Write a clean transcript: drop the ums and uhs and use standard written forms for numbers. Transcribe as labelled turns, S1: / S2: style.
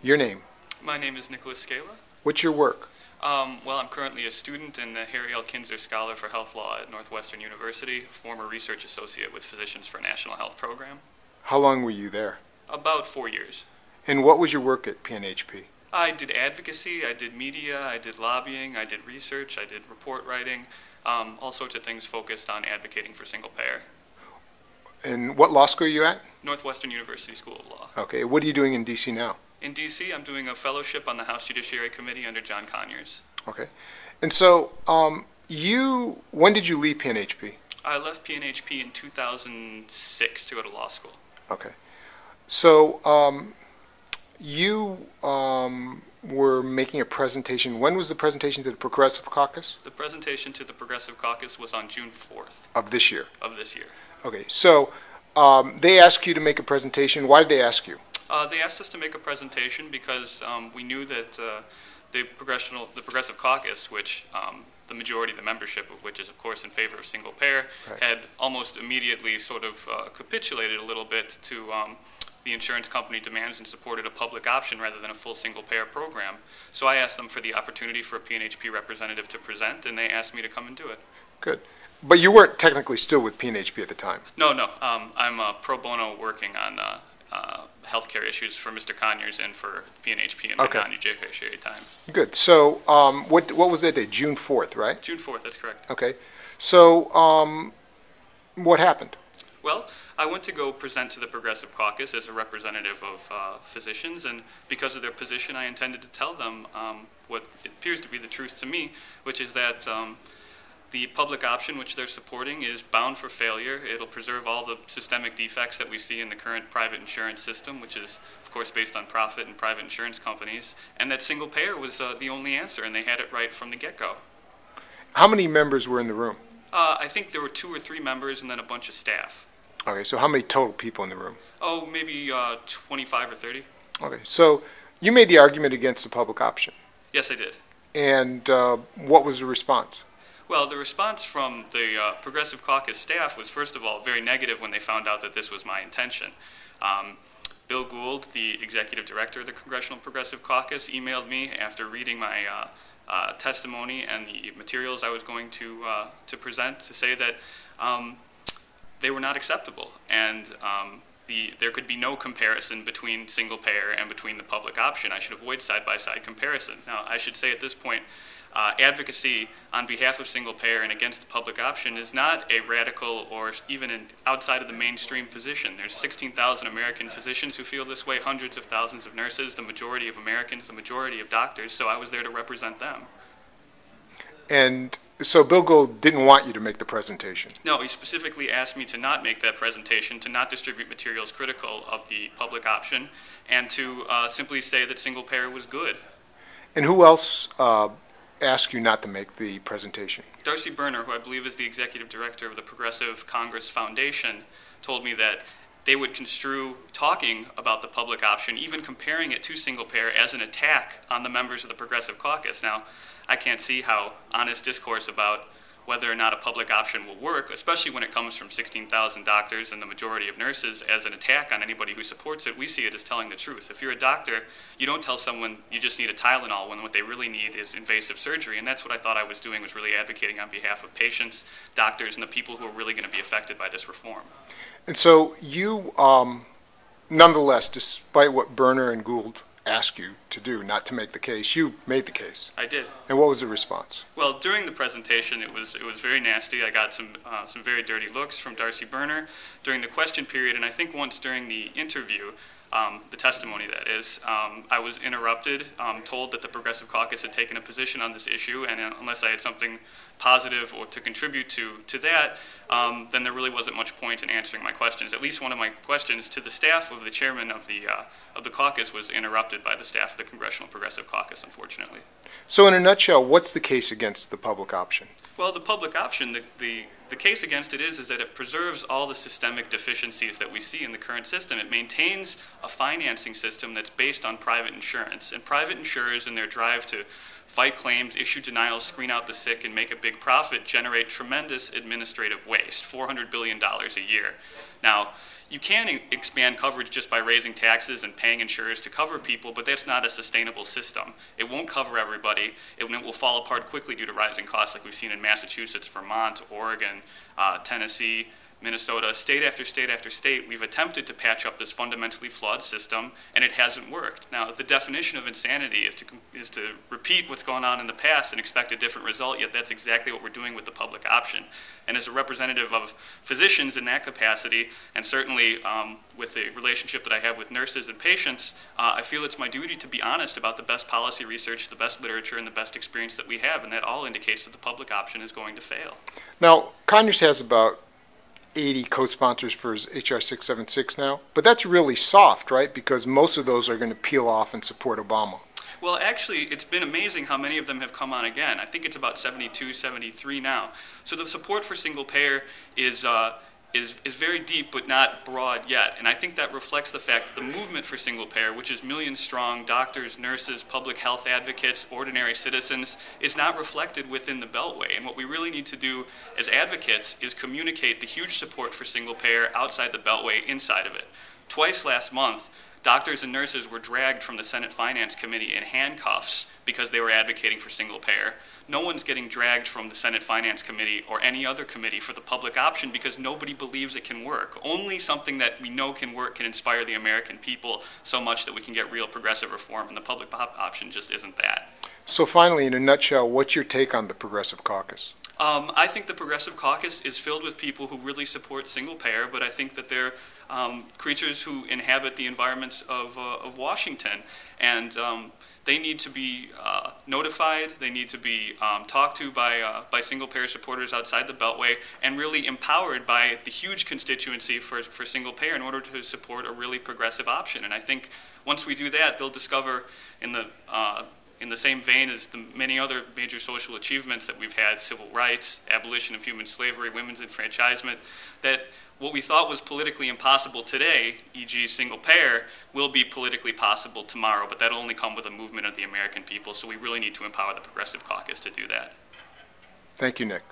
S1: Your name.
S2: My name is Nicholas Skala.
S1: What's your work?
S2: Well, I'm currently a student in the Harry L. Kinzer Scholar for Health Law at Northwestern University, former research associate with Physicians for National Health Program.
S1: How long were you there?
S2: About 4 years.
S1: And what was your work at PNHP?
S2: I did advocacy, I did media, I did lobbying, I did research, I did report writing, all sorts of things focused on advocating for single payer.
S1: And what law school are you at?
S2: Northwestern University School of Law.
S1: Okay, what are you doing in D.C. now?
S2: In D.C., I'm doing a fellowship on the House Judiciary Committee under John Conyers.
S1: Okay. And so, when did you leave PNHP?
S2: I left PNHP in 2006 to go to law school.
S1: Okay. So, you were making a presentation. When was the presentation to the Progressive Caucus?
S2: The presentation to the Progressive Caucus was on June 4th.
S1: Of this year?
S2: Of this year.
S1: Okay. So, they asked you to make a presentation. Why did they ask you?
S2: They asked us to make a presentation because we knew that the Progressive Caucus, which the majority of the membership of which is, of course, in favor of single payer,
S1: Right.
S2: had almost immediately sort of capitulated a little bit to the insurance company demands and supported a public option rather than a full single payer program. So I asked them for the opportunity for a PNHP representative to present, and they asked me to come and do it.
S1: Good. But you weren't technically still with PNHP at the time?
S2: No. I'm pro bono working on healthcare issues for Mr. Conyers and for PNHP in my non-judiciary time.
S1: Good. So, what was that day? June 4th, right?
S2: June 4th, that's correct.
S1: Okay. So, what happened?
S2: Well, I went to go present to the Progressive Caucus as a representative of physicians, and because of their position, I intended to tell them what appears to be the truth to me, which is that the public option which they're supporting is bound for failure. It'll preserve all the systemic defects that we see in the current private insurance system, which is, of course, based on profit and private insurance companies, and that single payer was the only answer, and they had it right from the get-go.
S1: How many members were in the room?
S2: I think there were 2 or 3 members and then a bunch of staff.
S1: Okay, so how many total people in the room?
S2: Oh, maybe 25 or 30.
S1: Okay, so you made the argument against the public option.
S2: Yes, I did.
S1: And what was the response?
S2: Well, the response from the Progressive Caucus staff was, first of all, very negative when they found out that this was my intention. Bill Gould, the executive director of the Congressional Progressive Caucus, emailed me after reading my testimony and the materials I was going to present to say that they were not acceptable, and there could be no comparison between single payer and between the public option. I should avoid side-by-side comparison. Now, I should say at this point, advocacy on behalf of single payer and against the public option is not a radical or even outside of the mainstream position. There's 16,000 American physicians who feel this way, hundreds of thousands of nurses, the majority of Americans, the majority of doctors, so I was there to represent them.
S1: And so Bill Gould didn't want you to make the presentation?
S2: No, he specifically asked me to not make that presentation, to not distribute materials critical of the public option, and to simply say that single payer was good.
S1: And who else asked you not to make the presentation?
S2: Darcy Berner, who I believe is the executive director of the Progressive Congress Foundation, told me that they would construe talking about the public option, even comparing it to single payer, as an attack on the members of the Progressive Caucus. Now, I can't see how honest discourse about whether or not a public option will work, especially when it comes from 16,000 doctors and the majority of nurses, as an attack on anybody who supports it. We see it as telling the truth. If you're a doctor, you don't tell someone you just need a Tylenol when what they really need is invasive surgery, and that's what I thought I was doing, was really advocating on behalf of patients, doctors, and the people who are really going to be affected by this reform.
S1: And so you, nonetheless, despite what Berner and Gould asked you to do, not to make the case, you made the case.
S2: I did.
S1: And what was the response?
S2: Well, during the presentation, it was very nasty. I got some very dirty looks from Darcy Berner during the question period, and I think once during the interview, the testimony that is, I was interrupted, told that the Progressive Caucus had taken a position on this issue, and unless I had something positive or to contribute to that, then there really wasn't much point in answering my questions. At least one of my questions to the staff of the chairman of the caucus was interrupted by the staff of the Congressional Progressive Caucus, unfortunately.
S1: So in a nutshell, what's the case against the public option?
S2: Well, the public option, the case against it is that it preserves all the systemic deficiencies that we see in the current system. It maintains a financing system that's based on private insurance, and private insurers, in their drive to fight claims, issue denials, screen out the sick, and make a big profit generate tremendous administrative waste, $400 billion a year. Now, you can expand coverage just by raising taxes and paying insurers to cover people, but that's not a sustainable system. It won't cover everybody, and it will fall apart quickly due to rising costs like we've seen in Massachusetts, Vermont, Oregon, Tennessee, Minnesota, state after state after state. We've attempted to patch up this fundamentally flawed system, and it hasn't worked. Now, the definition of insanity is to repeat what's gone on in the past and expect a different result, yet that's exactly what we're doing with the public option. And as a representative of physicians in that capacity, and certainly with the relationship that I have with nurses and patients, I feel it's my duty to be honest about the best policy research, the best literature, and the best experience that we have, and that all indicates that the public option is going to fail.
S1: Now, Conyers has about 80 co-sponsors for his HR 676 now, but that's really soft, right? Because most of those are going to peel off and support Obama.
S2: Well, actually, it's been amazing how many of them have come on again. I think it's about 72, 73 now. So the support for single payer is very deep but not broad yet. And I think that reflects the fact that the movement for single payer, which is millions strong, doctors, nurses, public health advocates, ordinary citizens, is not reflected within the Beltway. And what we really need to do as advocates is communicate the huge support for single payer outside the Beltway, inside of it. Twice last month, doctors and nurses were dragged from the Senate Finance Committee in handcuffs because they were advocating for single payer. No one's getting dragged from the Senate Finance Committee or any other committee for the public option because nobody believes it can work. Only something that we know can work can inspire the American people so much that we can get real progressive reform, and the public option just isn't that.
S1: So finally, in a nutshell, what's your take on the Progressive Caucus?
S2: I think the Progressive Caucus is filled with people who really support single payer, but I think that they're creatures who inhabit the environments of Washington, and they need to be notified. They need to be talked to by single payer supporters outside the Beltway, and really empowered by the huge constituency for single payer in order to support a really progressive option. And I think once we do that, they'll discover in the same vein as the many other major social achievements that we've had, civil rights, abolition of human slavery, women's enfranchisement, that what we thought was politically impossible today, e.g. single payer, will be politically possible tomorrow, but that'll only come with a movement of the American people, so we really need to empower the Progressive Caucus to do that.
S1: Thank you, Nick.